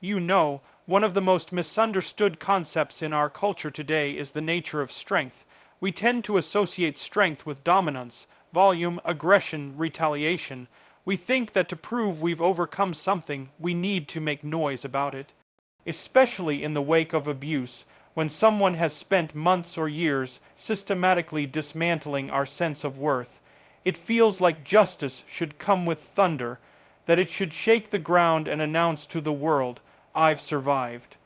One of the most misunderstood concepts in our culture today is the nature of strength. We tend to associate strength with dominance, volume, aggression, retaliation. We think that to prove we've overcome something, we need to make noise about it. Especially in the wake of abuse, when someone has spent months or years systematically dismantling our sense of worth. It feels like justice should come with thunder, that it should shake the ground and announce to the world, I've survived.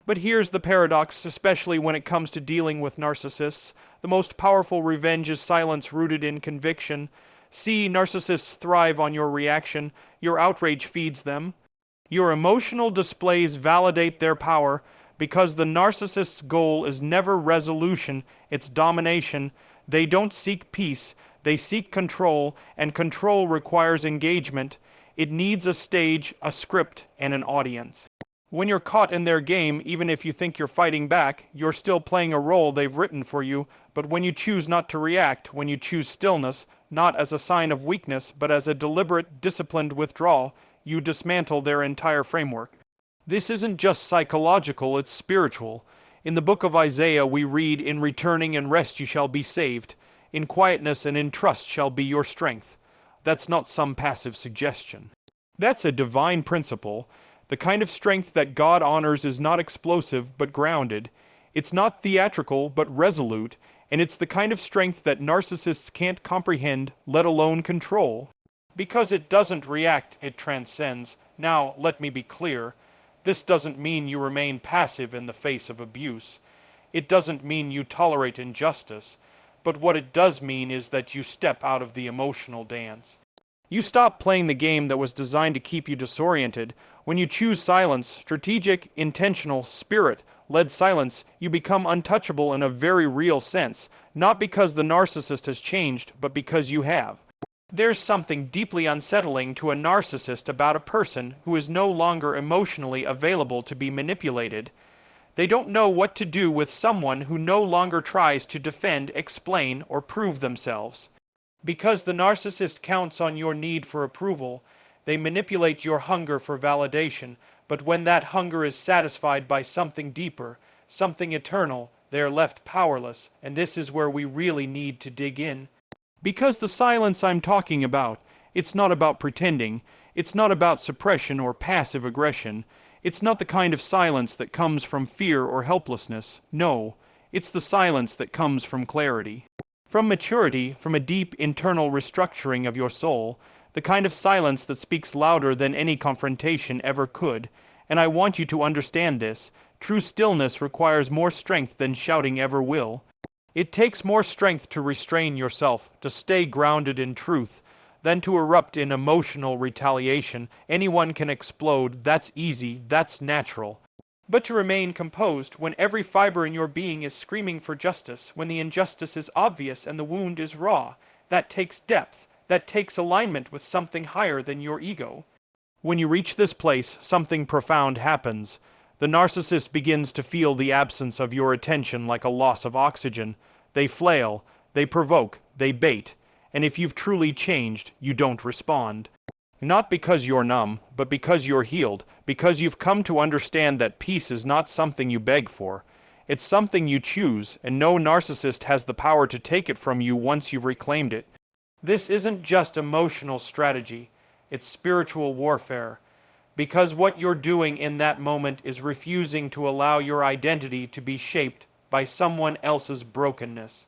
But here's the paradox, especially when it comes to dealing with narcissists. The most powerful revenge is silence rooted in conviction. See, narcissists thrive on your reaction. Your outrage feeds them. Your emotional displays validate their power, because the narcissist's goal is never resolution, it's domination. They don't seek peace, they seek control, and control requires engagement. It needs a stage, a script, and an audience. When you're caught in their game, even if you think you're fighting back, you're still playing a role they've written for you. But when you choose not to react, when you choose stillness, not as a sign of weakness, but as a deliberate, disciplined withdrawal, you dismantle their entire framework. This isn't just psychological, it's spiritual. In the book of Isaiah we read, In returning and rest you shall be saved. In quietness and in trust shall be your strength. That's not some passive suggestion. That's a divine principle. The kind of strength that God honors is not explosive but grounded. It's not theatrical but resolute. And it's the kind of strength that narcissists can't comprehend, let alone control. Because it doesn't react, it transcends. Now, let me be clear. This doesn't mean you remain passive in the face of abuse. It doesn't mean you tolerate injustice. But what it does mean is that you step out of the emotional dance. You stop playing the game that was designed to keep you disoriented. When you choose silence, strategic, intentional, spirit-led silence, you become untouchable in a very real sense, not because the narcissist has changed, but because you have. There's something deeply unsettling to a narcissist about a person who is no longer emotionally available to be manipulated. They don't know what to do with someone who no longer tries to defend, explain, or prove themselves. Because the narcissist counts on your need for approval, they manipulate your hunger for validation, but when that hunger is satisfied by something deeper, something eternal, they are left powerless, and this is where we really need to dig in. Because the silence I'm talking about, it's not about pretending, it's not about suppression or passive aggression, it's not the kind of silence that comes from fear or helplessness. No, it's the silence that comes from clarity. From maturity, from a deep internal restructuring of your soul, the kind of silence that speaks louder than any confrontation ever could. And I want you to understand this. True stillness requires more strength than shouting ever will. It takes more strength to restrain yourself, to stay grounded in truth, than to erupt in emotional retaliation. Anyone can explode, that's easy, that's natural. But to remain composed when every fiber in your being is screaming for justice, when the injustice is obvious and the wound is raw, that takes depth, that takes alignment with something higher than your ego. When you reach this place, something profound happens. The narcissist begins to feel the absence of your attention like a loss of oxygen. They flail, they provoke, they bait, and if you've truly changed, you don't respond. Not because you're numb, but because you're healed, because you've come to understand that peace is not something you beg for. It's something you choose, and no narcissist has the power to take it from you once you've reclaimed it. This isn't just emotional strategy, it's spiritual warfare. Because what you're doing in that moment is refusing to allow your identity to be shaped by someone else's brokenness.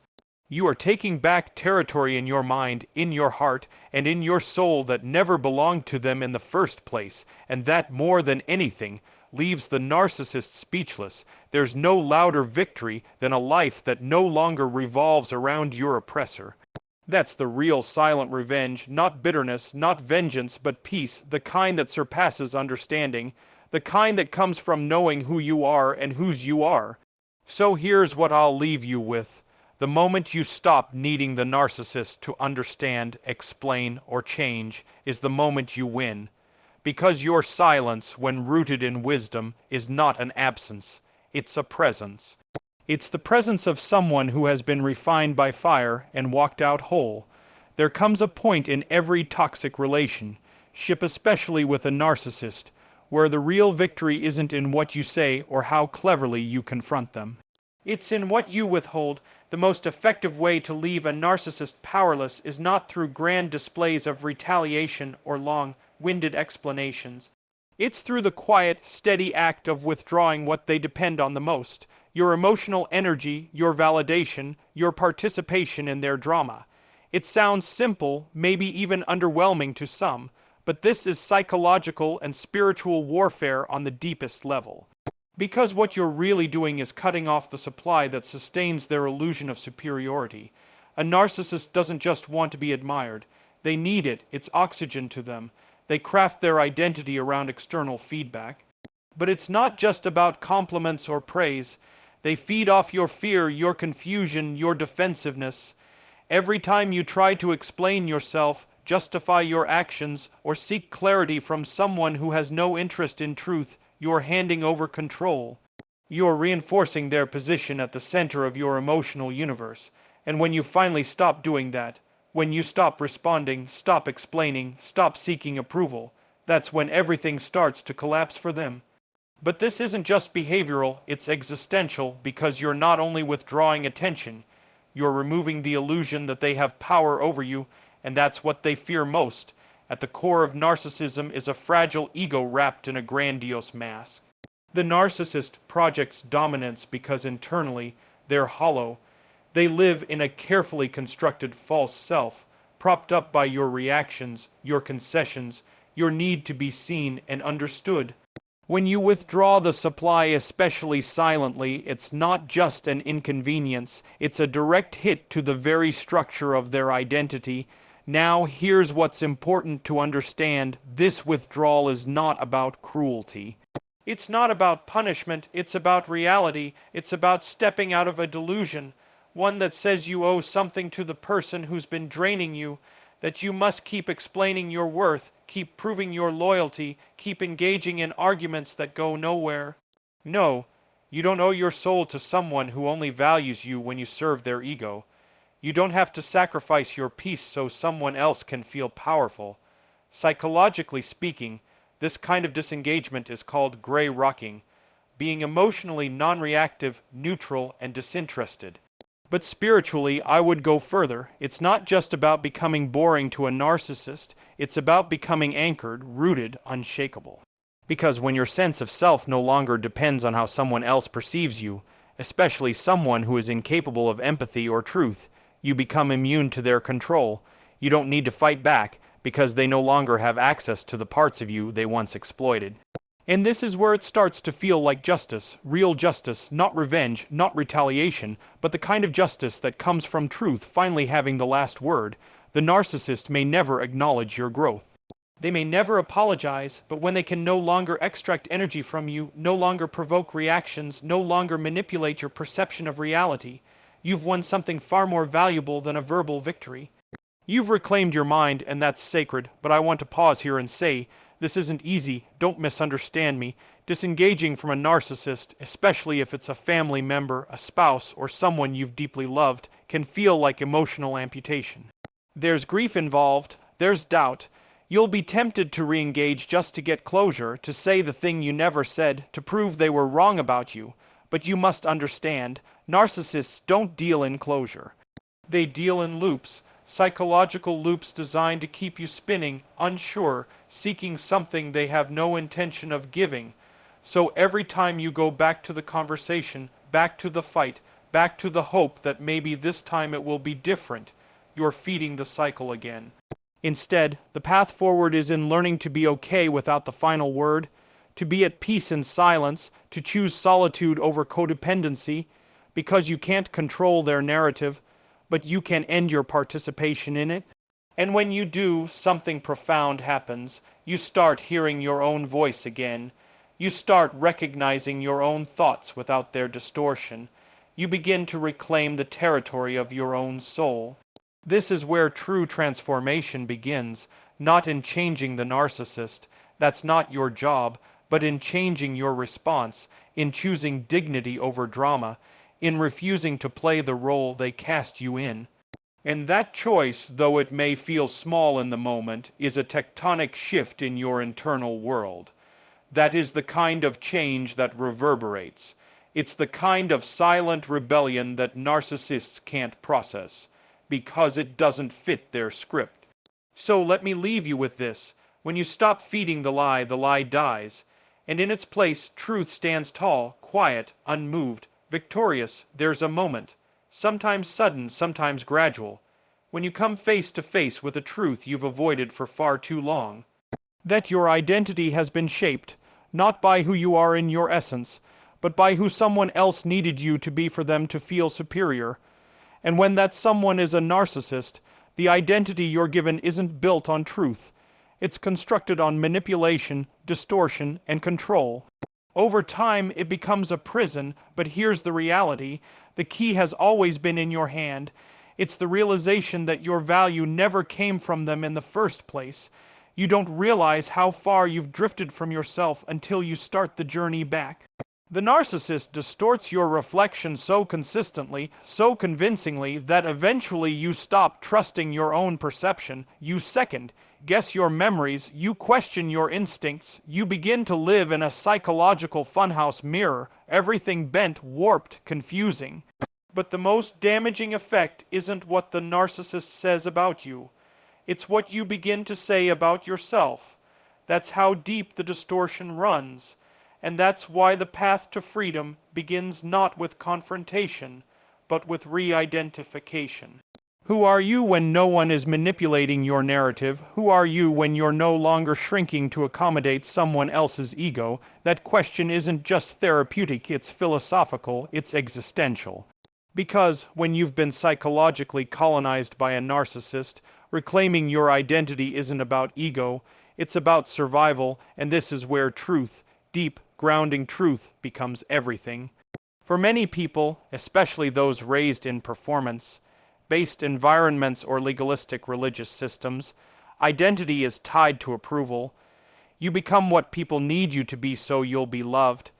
You are taking back territory in your mind, in your heart, and in your soul that never belonged to them in the first place, and that, more than anything, leaves the narcissist speechless. There's no louder victory than a life that no longer revolves around your oppressor. That's the real silent revenge, not bitterness, not vengeance, but peace, the kind that surpasses understanding, the kind that comes from knowing who you are and whose you are. So here's what I'll leave you with. The moment you stop needing the narcissist to understand, explain, or change is the moment you win. Because your silence, when rooted in wisdom, is not an absence, it's a presence. It's the presence of someone who has been refined by fire and walked out whole. There comes a point in every toxic relationship, especially with a narcissist, where the real victory isn't in what you say or how cleverly you confront them. It's in what you withhold. The most effective way to leave a narcissist powerless is not through grand displays of retaliation or long-winded explanations. It's through the quiet, steady act of withdrawing what they depend on the most: your emotional energy, your validation, your participation in their drama. It sounds simple, maybe even underwhelming to some, but this is psychological and spiritual warfare on the deepest level. Because what you're really doing is cutting off the supply that sustains their illusion of superiority. A narcissist doesn't just want to be admired. They need it. It's oxygen to them. They craft their identity around external feedback. But it's not just about compliments or praise. They feed off your fear, your confusion, your defensiveness. Every time you try to explain yourself, justify your actions, or seek clarity from someone who has no interest in truth, you're handing over control. You're reinforcing their position at the center of your emotional universe. And when you finally stop doing that, when you stop responding, stop explaining, stop seeking approval, that's when everything starts to collapse for them. But this isn't just behavioral, it's existential, because you're not only withdrawing attention, you're removing the illusion that they have power over you, and that's what they fear most. At the core of narcissism is a fragile ego wrapped in a grandiose mask. The narcissist projects dominance because internally they're hollow. They live in a carefully constructed false self, propped up by your reactions, your concessions, your need to be seen and understood. When you withdraw the supply, especially silently, it's not just an inconvenience, it's a direct hit to the very structure of their identity. Now, here's what's important to understand. This withdrawal is not about cruelty. It's not about punishment, it's about reality. It's about stepping out of a delusion, one that says you owe something to the person who's been draining you, that you must keep explaining your worth, keep proving your loyalty, keep engaging in arguments that go nowhere. No, you don't owe your soul to someone who only values you when you serve their ego. You don't have to sacrifice your peace so someone else can feel powerful. Psychologically speaking, this kind of disengagement is called gray rocking, being emotionally non-reactive, neutral, and disinterested. But spiritually, I would go further. It's not just about becoming boring to a narcissist, it's about becoming anchored, rooted, unshakable. Because when your sense of self no longer depends on how someone else perceives you, especially someone who is incapable of empathy or truth, you become immune to their control. You don't need to fight back, because they no longer have access to the parts of you they once exploited. And this is where it starts to feel like justice, real justice, not revenge, not retaliation, but the kind of justice that comes from truth finally having the last word. The narcissist may never acknowledge your growth. They may never apologize, but when they can no longer extract energy from you, no longer provoke reactions, no longer manipulate your perception of reality, you've won something far more valuable than a verbal victory. You've reclaimed your mind, and that's sacred, but I want to pause here and say, this isn't easy, don't misunderstand me. Disengaging from a narcissist, especially if it's a family member, a spouse, or someone you've deeply loved, can feel like emotional amputation. There's grief involved, there's doubt. You'll be tempted to re-engage just to get closure, to say the thing you never said, to prove they were wrong about you. But you must understand, narcissists don't deal in closure. They deal in loops. Psychological loops designed to keep you spinning, unsure, seeking something they have no intention of giving. So every time you go back to the conversation, back to the fight, back to the hope that maybe this time it will be different, you're feeding the cycle again. Instead, the path forward is in learning to be okay without the final word, to be at peace in silence, to choose solitude over codependency, because you can't control their narrative, but you can end your participation in it. And when you do, something profound happens. You start hearing your own voice again. You start recognizing your own thoughts without their distortion. You begin to reclaim the territory of your own soul. This is where true transformation begins, not in changing the narcissist. That's not your job, but in changing your response, in choosing dignity over drama, in refusing to play the role they cast you in. And that choice, though it may feel small in the moment, is a tectonic shift in your internal world. That is the kind of change that reverberates. It's the kind of silent rebellion that narcissists can't process, because it doesn't fit their script. So let me leave you with this. When you stop feeding the lie dies, and in its place truth stands tall, quiet, unmoved, victorious. There's a moment, sometimes sudden, sometimes gradual, when you come face to face with a truth you've avoided for far too long. That your identity has been shaped, not by who you are in your essence, but by who someone else needed you to be for them to feel superior. And when that someone is a narcissist, the identity you're given isn't built on truth. It's constructed on manipulation, distortion, and control. Over time, it becomes a prison, but here's the reality. The key has always been in your hand. It's the realization that your value never came from them in the first place. You don't realize how far you've drifted from yourself until you start the journey back. The narcissist distorts your reflection so consistently, so convincingly, that eventually you stop trusting your own perception. You second guess your memories, you question your instincts, you begin to live in a psychological funhouse mirror, everything bent, warped, confusing. But the most damaging effect isn't what the narcissist says about you. It's what you begin to say about yourself. That's how deep the distortion runs. And that's why the path to freedom begins not with confrontation, but with re-identification. Who are you when no one is manipulating your narrative? Who are you when you're no longer shrinking to accommodate someone else's ego? That question isn't just therapeutic, it's philosophical, it's existential. Because when you've been psychologically colonized by a narcissist, reclaiming your identity isn't about ego, it's about survival, and this is where truth, deep, grounding truth, becomes everything. For many people, especially those raised in performance-based environments or legalistic religious systems, identity is tied to approval. You become what people need you to be so you'll be loved.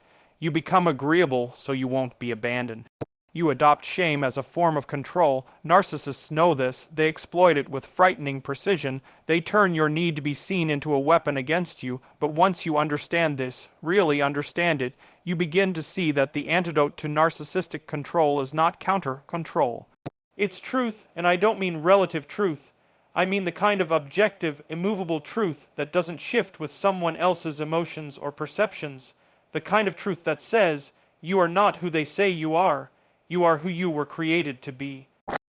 You become agreeable so you won't be abandoned. You adopt shame as a form of control. Narcissists know this. They exploit it with frightening precision. They turn your need to be seen into a weapon against you. But once you understand this, really understand it, you begin to see that the antidote to narcissistic control is not counter-control. It's truth, and I don't mean relative truth. I mean the kind of objective, immovable truth that doesn't shift with someone else's emotions or perceptions. The kind of truth that says, you are not who they say you are. You are who you were created to be.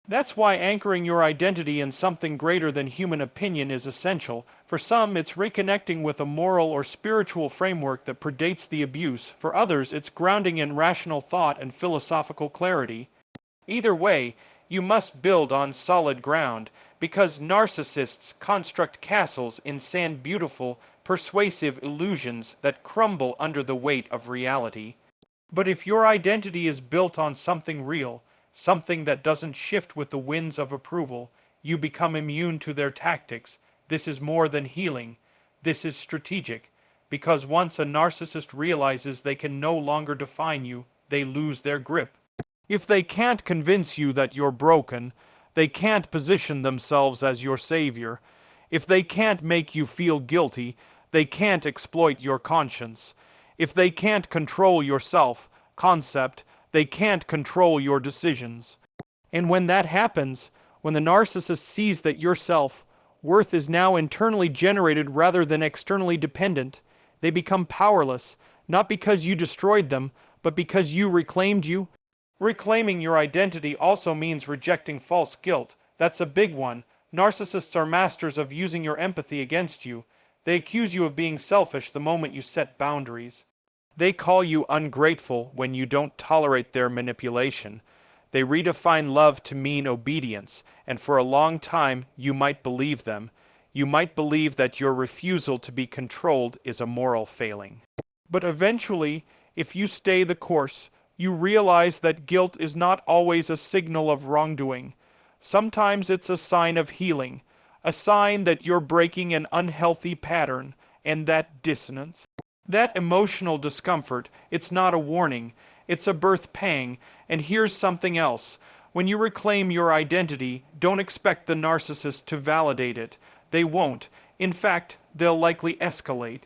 That's why anchoring your identity in something greater than human opinion is essential. For some, it's reconnecting with a moral or spiritual framework that predates the abuse. For others, it's grounding in rational thought and philosophical clarity. Either way, you must build on solid ground, because narcissists construct castles in sand, beautiful, persuasive illusions that crumble under the weight of reality. But if your identity is built on something real, something that doesn't shift with the winds of approval, you become immune to their tactics. This is more than healing. This is strategic. Because once a narcissist realizes they can no longer define you, they lose their grip. If they can't convince you that you're broken, they can't position themselves as your savior. If they can't make you feel guilty, they can't exploit your conscience. If they can't control your self-concept, they can't control your decisions. And when that happens, when the narcissist sees that your self-worth is now internally generated rather than externally dependent, they become powerless, not because you destroyed them, but because you reclaimed you. Reclaiming your identity also means rejecting false guilt. That's a big one. Narcissists are masters of using your empathy against you. They accuse you of being selfish the moment you set boundaries. They call you ungrateful when you don't tolerate their manipulation. They redefine love to mean obedience, and for a long time you might believe them. You might believe that your refusal to be controlled is a moral failing. But eventually, if you stay the course, you realize that guilt is not always a signal of wrongdoing. Sometimes it's a sign of healing, a sign that you're breaking an unhealthy pattern, and that dissonance, that emotional discomfort, it's not a warning, it's a birth pang. And here's something else. When you reclaim your identity, don't expect the narcissist to validate it. They won't. In fact, they'll likely escalate.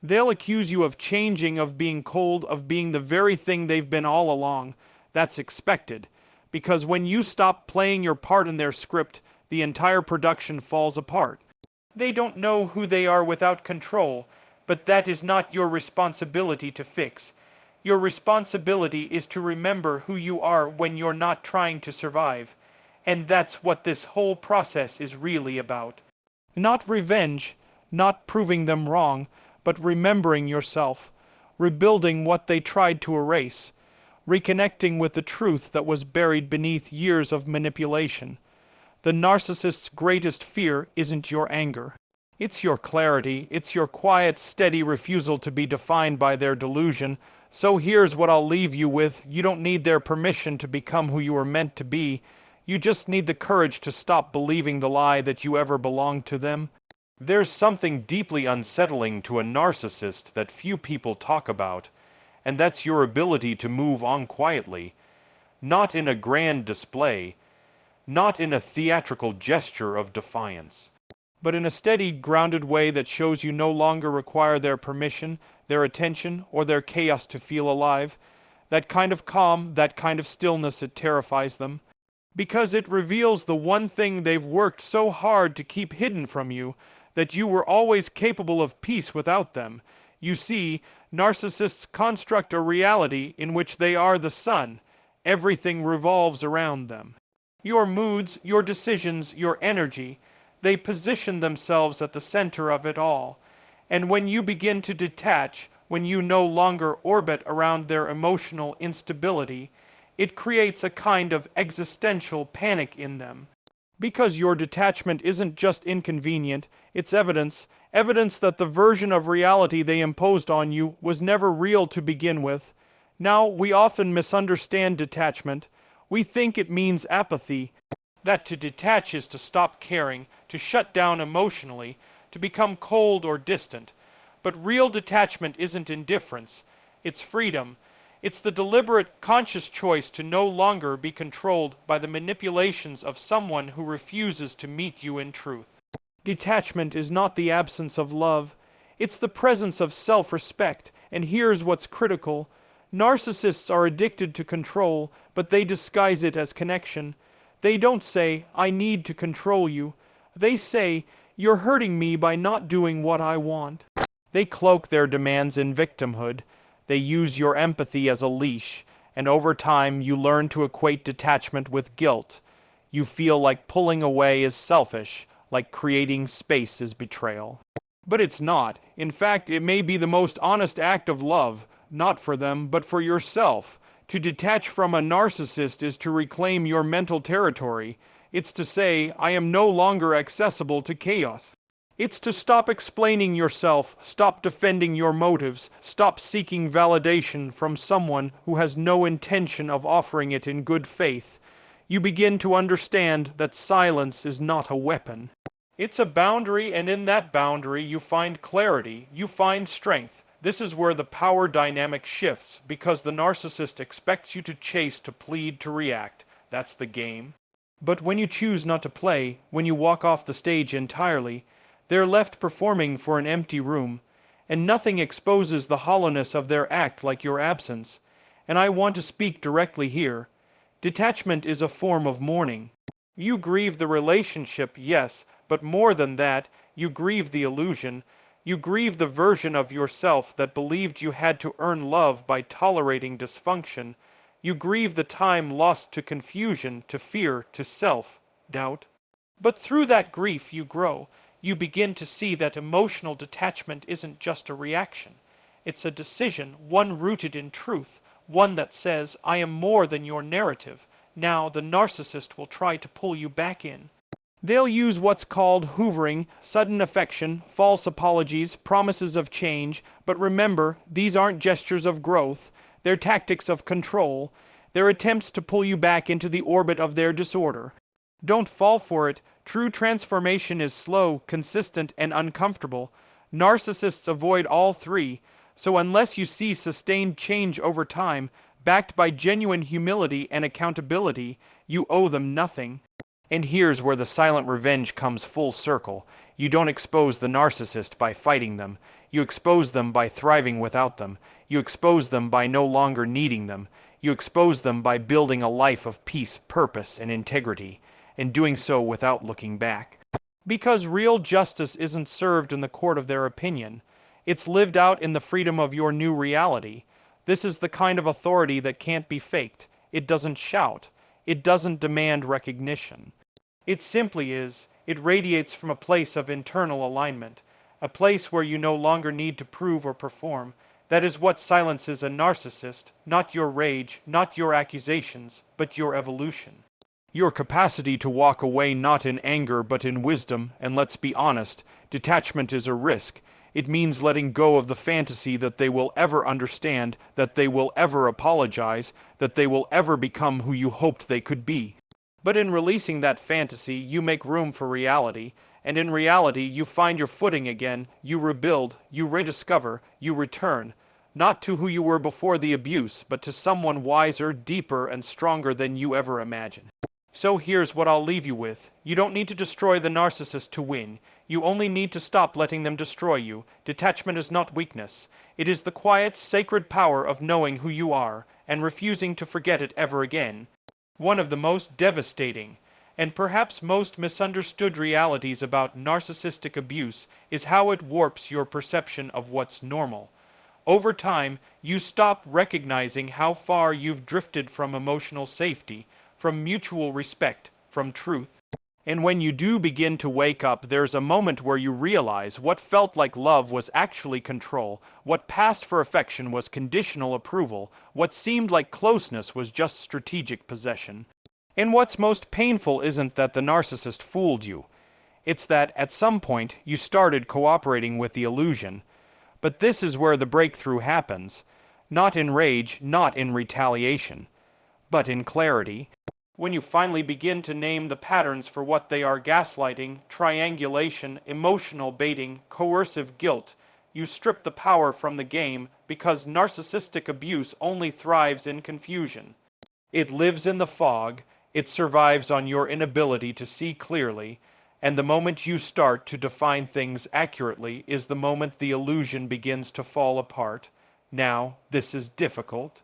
They'll accuse you of changing, of being cold, of being the very thing they've been all along. That's expected, because when you stop playing your part in their script, the entire production falls apart. They don't know who they are without control, but that is not your responsibility to fix. Your responsibility is to remember who you are when you're not trying to survive. And that's what this whole process is really about. Not revenge, not proving them wrong, but remembering yourself, rebuilding what they tried to erase, reconnecting with the truth that was buried beneath years of manipulation. The narcissist's greatest fear isn't your anger. It's your clarity, it's your quiet, steady refusal to be defined by their delusion. So here's what I'll leave you with. You don't need their permission to become who you were meant to be. You just need the courage to stop believing the lie that you ever belonged to them. There's something deeply unsettling to a narcissist that few people talk about, and that's your ability to move on quietly, not in a grand display, not in a theatrical gesture of defiance, but in a steady, grounded way that shows you no longer require their permission, their attention, or their chaos to feel alive. That kind of calm, that kind of stillness, it terrifies them, because it reveals the one thing they've worked so hard to keep hidden from you, that you were always capable of peace without them. You see, narcissists construct a reality in which they are the sun. Everything revolves around them. Your moods, your decisions, your energy, they position themselves at the center of it all. And when you begin to detach, when you no longer orbit around their emotional instability, it creates a kind of existential panic in them. Because your detachment isn't just inconvenient, it's evidence that the version of reality they imposed on you was never real to begin with. Now, we often misunderstand detachment. We think it means apathy, that to detach is to stop caring, to shut down emotionally, to become cold or distant. But real detachment isn't indifference, it's freedom. It's the deliberate, conscious choice to no longer be controlled by the manipulations of someone who refuses to meet you in truth. Detachment is not the absence of love, it's the presence of self-respect, and here's what's critical. Narcissists are addicted to control, but they disguise it as connection. They don't say, "I need to control you." They say, "You're hurting me by not doing what I want." They cloak their demands in victimhood. They use your empathy as a leash, and over time you learn to equate detachment with guilt. You feel like pulling away is selfish, like creating space is betrayal. But it's not. In fact, it may be the most honest act of love, not for them, but for yourself. To detach from a narcissist is to reclaim your mental territory. It's to say, "I am no longer accessible to chaos." It's to stop explaining yourself, stop defending your motives, stop seeking validation from someone who has no intention of offering it in good faith. You begin to understand that silence is not a weapon. It's a boundary, and in that boundary you find clarity, you find strength. This is where the power dynamic shifts, because the narcissist expects you to chase, to plead, to react. That's the game. But when you choose not to play, when you walk off the stage entirely, they're left performing for an empty room, and nothing exposes the hollowness of their act like your absence. And I want to speak directly here. Detachment is a form of mourning. You grieve the relationship, yes, but more than that, you grieve the illusion. You grieve the version of yourself that believed you had to earn love by tolerating dysfunction. You grieve the time lost to confusion, to fear, to self-doubt. But through that grief you grow. You begin to see that emotional detachment isn't just a reaction. It's a decision, one rooted in truth, one that says, "I am more than your narrative." Now the narcissist will try to pull you back in. They'll use what's called hoovering, sudden affection, false apologies, promises of change, but remember, these aren't gestures of growth. They're tactics of control. They're attempts to pull you back into the orbit of their disorder. Don't fall for it. True transformation is slow, consistent, and uncomfortable. Narcissists avoid all three, so unless you see sustained change over time, backed by genuine humility and accountability, you owe them nothing. And here's where the silent revenge comes full circle. You don't expose the narcissist by fighting them. You expose them by thriving without them. You expose them by no longer needing them. You expose them by building a life of peace, purpose, and integrity, and doing so without looking back. Because real justice isn't served in the court of their opinion. It's lived out in the freedom of your new reality. This is the kind of authority that can't be faked. It doesn't shout. It doesn't demand recognition. It simply is. It radiates from a place of internal alignment, a place where you no longer need to prove or perform. That is what silences a narcissist, not your rage, not your accusations, but your evolution. Your capacity to walk away not in anger but in wisdom, and let's be honest, detachment is a risk. It means letting go of the fantasy that they will ever understand, that they will ever apologize, that they will ever become who you hoped they could be. But in releasing that fantasy, you make room for reality, and in reality you find your footing again, you rebuild, you rediscover, you return, not to who you were before the abuse, but to someone wiser, deeper, and stronger than you ever imagined. So here's what I'll leave you with. You don't need to destroy the narcissist to win. You only need to stop letting them destroy you. Detachment is not weakness. It is the quiet, sacred power of knowing who you are, and refusing to forget it ever again. One of the most devastating, and perhaps most misunderstood realities about narcissistic abuse is how it warps your perception of what's normal. Over time, you stop recognizing how far you've drifted from emotional safety, from mutual respect, from truth. And when you do begin to wake up, there's a moment where you realize what felt like love was actually control, what passed for affection was conditional approval, what seemed like closeness was just strategic possession. And what's most painful isn't that the narcissist fooled you. It's that, at some point, you started cooperating with the illusion. But this is where the breakthrough happens. Not in rage, not in retaliation, but in clarity. When you finally begin to name the patterns for what they are: gaslighting, triangulation, emotional baiting, coercive guilt, you strip the power from the game, because narcissistic abuse only thrives in confusion. It lives in the fog, it survives on your inability to see clearly, and the moment you start to define things accurately is the moment the illusion begins to fall apart. Now, this is difficult.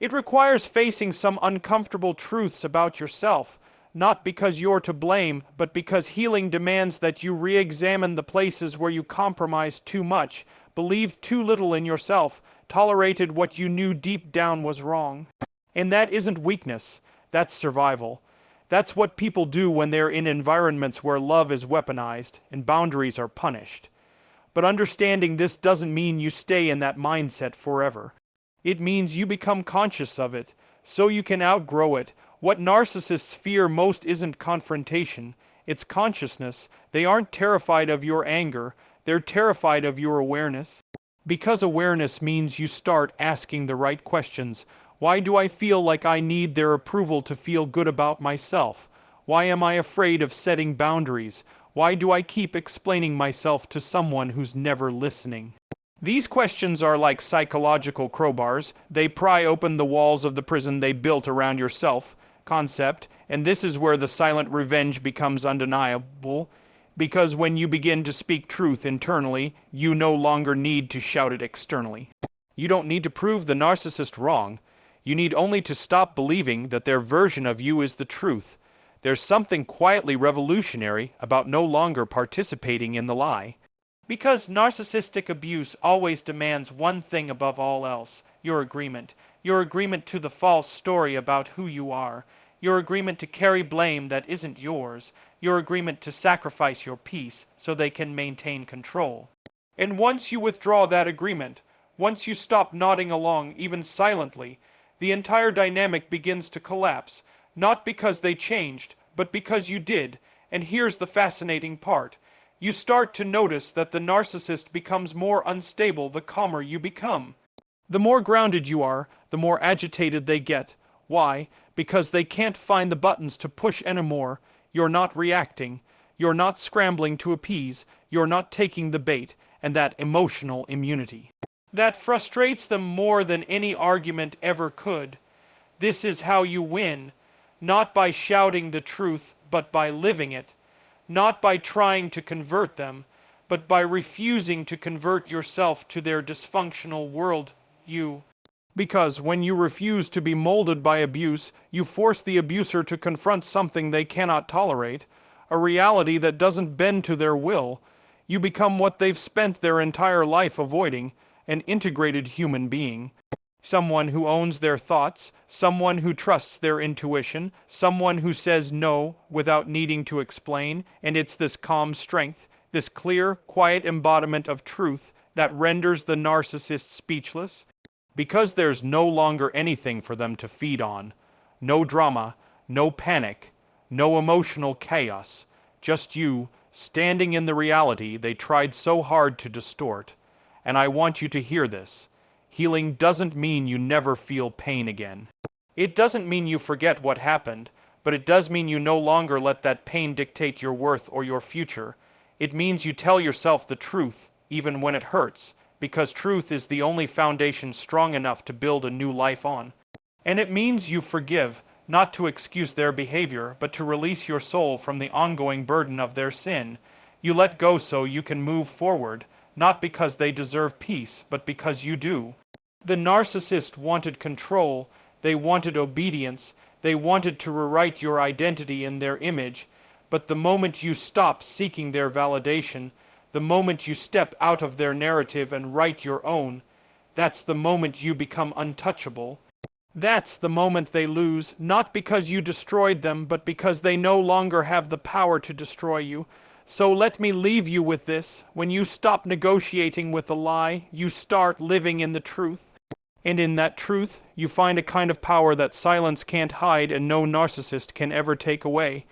It requires facing some uncomfortable truths about yourself, not because you're to blame, but because healing demands that you re-examine the places where you compromised too much, believed too little in yourself, tolerated what you knew deep down was wrong. And that isn't weakness, that's survival. That's what people do when they're in environments where love is weaponized and boundaries are punished. But understanding this doesn't mean you stay in that mindset forever. It means you become conscious of it, so you can outgrow it. What narcissists fear most isn't confrontation, it's consciousness. They aren't terrified of your anger, they're terrified of your awareness. Because awareness means you start asking the right questions. Why do I feel like I need their approval to feel good about myself? Why am I afraid of setting boundaries? Why do I keep explaining myself to someone who's never listening? These questions are like psychological crowbars. They pry open the walls of the prison they built around your self-concept, and this is where the silent revenge becomes undeniable, because when you begin to speak truth internally, you no longer need to shout it externally. You don't need to prove the narcissist wrong. You need only to stop believing that their version of you is the truth. There's something quietly revolutionary about no longer participating in the lie. Because narcissistic abuse always demands one thing above all else: your agreement. Your agreement to the false story about who you are. Your agreement to carry blame that isn't yours. Your agreement to sacrifice your peace so they can maintain control. And once you withdraw that agreement, once you stop nodding along, even silently, the entire dynamic begins to collapse, not because they changed, but because you did. And here's the fascinating part. You start to notice that the narcissist becomes more unstable the calmer you become. The more grounded you are, the more agitated they get. Why? Because they can't find the buttons to push anymore. You're not reacting. You're not scrambling to appease. You're not taking the bait, and that emotional immunity. That frustrates them more than any argument ever could. This is how you win, not by shouting the truth, but by living it. Not by trying to convert them, but by refusing to convert yourself to their dysfunctional world. Because when you refuse to be molded by abuse, you force the abuser to confront something they cannot tolerate, a reality that doesn't bend to their will. You become what they've spent their entire life avoiding, an integrated human being. Someone who owns their thoughts, someone who trusts their intuition, someone who says no without needing to explain, and it's this calm strength, this clear, quiet embodiment of truth that renders the narcissist speechless. Because there's no longer anything for them to feed on. No drama, no panic, no emotional chaos. Just you, standing in the reality they tried so hard to distort. And I want you to hear this. Healing doesn't mean you never feel pain again. It doesn't mean you forget what happened, but it does mean you no longer let that pain dictate your worth or your future. It means you tell yourself the truth, even when it hurts, because truth is the only foundation strong enough to build a new life on. And it means you forgive, not to excuse their behavior, but to release your soul from the ongoing burden of their sin. You let go so you can move forward, not because they deserve peace, but because you do. The narcissist wanted control, they wanted obedience, they wanted to rewrite your identity in their image, but the moment you stop seeking their validation, the moment you step out of their narrative and write your own, that's the moment you become untouchable. That's the moment they lose, not because you destroyed them, but because they no longer have the power to destroy you. So let me leave you with this. When you stop negotiating with a lie, you start living in the truth. And in that truth, you find a kind of power that silence can't hide and no narcissist can ever take away.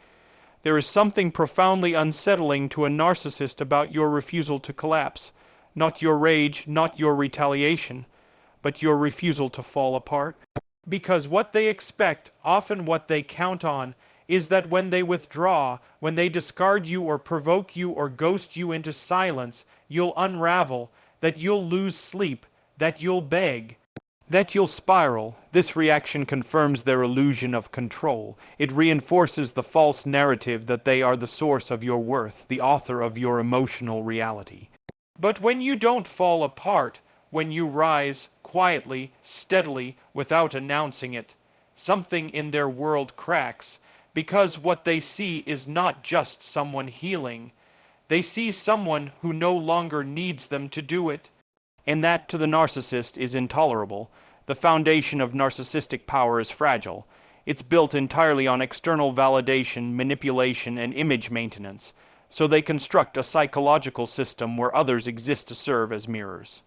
There is something profoundly unsettling to a narcissist about your refusal to collapse. Not your rage, not your retaliation, but your refusal to fall apart. Because what they expect, often what they count on, is that when they withdraw, when they discard you or provoke you or ghost you into silence, you'll unravel, that you'll lose sleep, that you'll beg, that you'll spiral. This reaction confirms their illusion of control. It reinforces the false narrative that they are the source of your worth, the author of your emotional reality. But when you don't fall apart, when you rise quietly, steadily, without announcing it, something in their world cracks, because what they see is not just someone healing. They see someone who no longer needs them to do it. And that to the narcissist is intolerable. The foundation of narcissistic power is fragile. It's built entirely on external validation, manipulation, and image maintenance. So they construct a psychological system where others exist to serve as mirrors.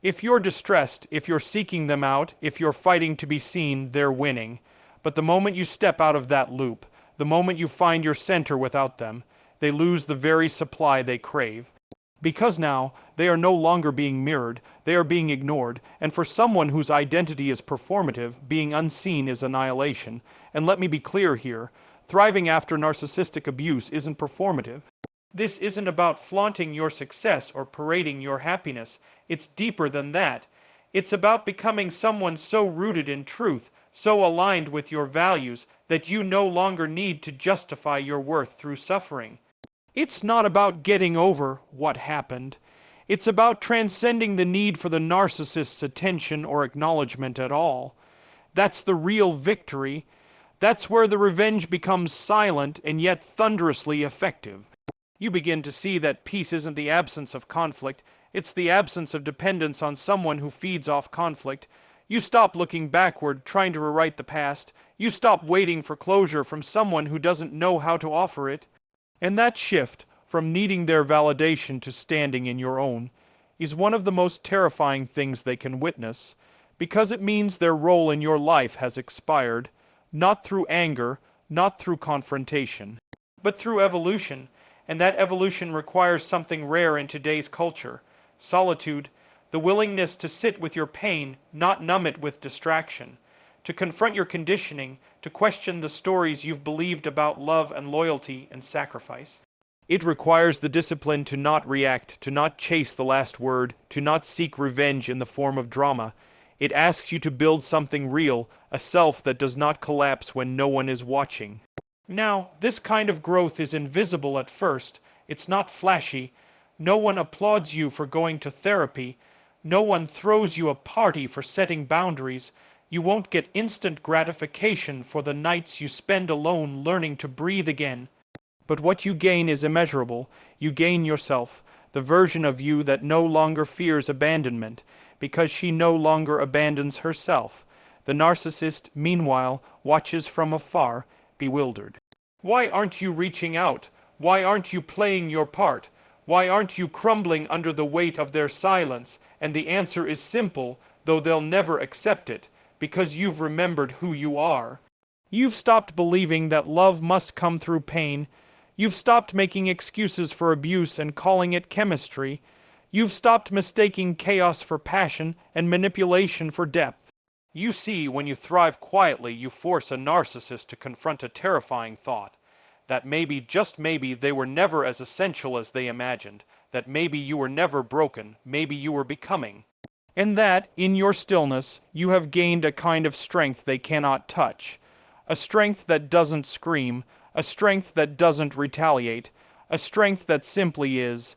If you're distressed, if you're seeking them out, if you're fighting to be seen, they're winning. But the moment you step out of that loop, the moment you find your center without them, they lose the very supply they crave. Because now, they are no longer being mirrored, they are being ignored, and for someone whose identity is performative, being unseen is annihilation. And let me be clear here, thriving after narcissistic abuse isn't performative. This isn't about flaunting your success or parading your happiness. It's deeper than that. It's about becoming someone so rooted in truth, so aligned with your values, that you no longer need to justify your worth through suffering. It's not about getting over what happened. It's about transcending the need for the narcissist's attention or acknowledgement at all. That's the real victory. That's where the revenge becomes silent and yet thunderously effective. You begin to see that peace isn't the absence of conflict, it's the absence of dependence on someone who feeds off conflict. You stop looking backward, trying to rewrite the past. You stop waiting for closure from someone who doesn't know how to offer it. And that shift, from needing their validation to standing in your own, is one of the most terrifying things they can witness, because it means their role in your life has expired, not through anger, not through confrontation, but through evolution, and that evolution requires something rare in today's culture: solitude, the willingness to sit with your pain, not numb it with distraction, to confront your conditioning, to question the stories you've believed about love and loyalty and sacrifice. It requires the discipline to not react, to not chase the last word, to not seek revenge in the form of drama. It asks you to build something real, a self that does not collapse when no one is watching. Now, this kind of growth is invisible at first. It's not flashy, No one applauds you for going to therapy. No one throws you a party for setting boundaries. You won't get instant gratification for the nights you spend alone learning to breathe again. But what you gain is immeasurable. You gain yourself, the version of you that no longer fears abandonment, because she no longer abandons herself. The narcissist, meanwhile, watches from afar, bewildered. Why aren't you reaching out? Why aren't you playing your part? Why aren't you crumbling under the weight of their silence? And the answer is simple, though they'll never accept it, because you've remembered who you are. You've stopped believing that love must come through pain. You've stopped making excuses for abuse and calling it chemistry. You've stopped mistaking chaos for passion and manipulation for depth. You see, when you thrive quietly, you force a narcissist to confront a terrifying thought. That maybe, just maybe, they were never as essential as they imagined. That maybe you were never broken. Maybe you were becoming. And that, in your stillness, you have gained a kind of strength they cannot touch. A strength that doesn't scream. A strength that doesn't retaliate. A strength that simply is.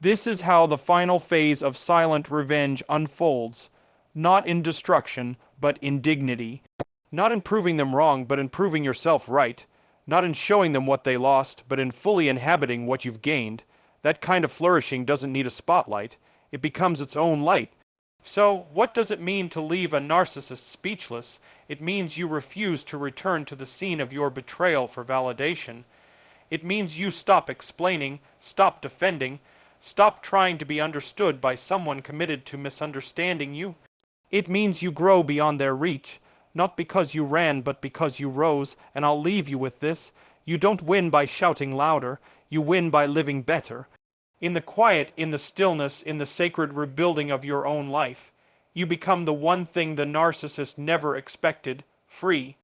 This is how the final phase of silent revenge unfolds. Not in destruction, but in dignity. Not in proving them wrong, but in proving yourself right. Not in showing them what they lost, but in fully inhabiting what you've gained. That kind of flourishing doesn't need a spotlight. It becomes its own light. So, what does it mean to leave a narcissist speechless? It means you refuse to return to the scene of your betrayal for validation. It means you stop explaining, stop defending, stop trying to be understood by someone committed to misunderstanding you. It means you grow beyond their reach, not because you ran but because you rose, and I'll leave you with this. You don't win by shouting louder, you win by living better. In the quiet, in the stillness, in the sacred rebuilding of your own life, you become the one thing the narcissist never expected, free.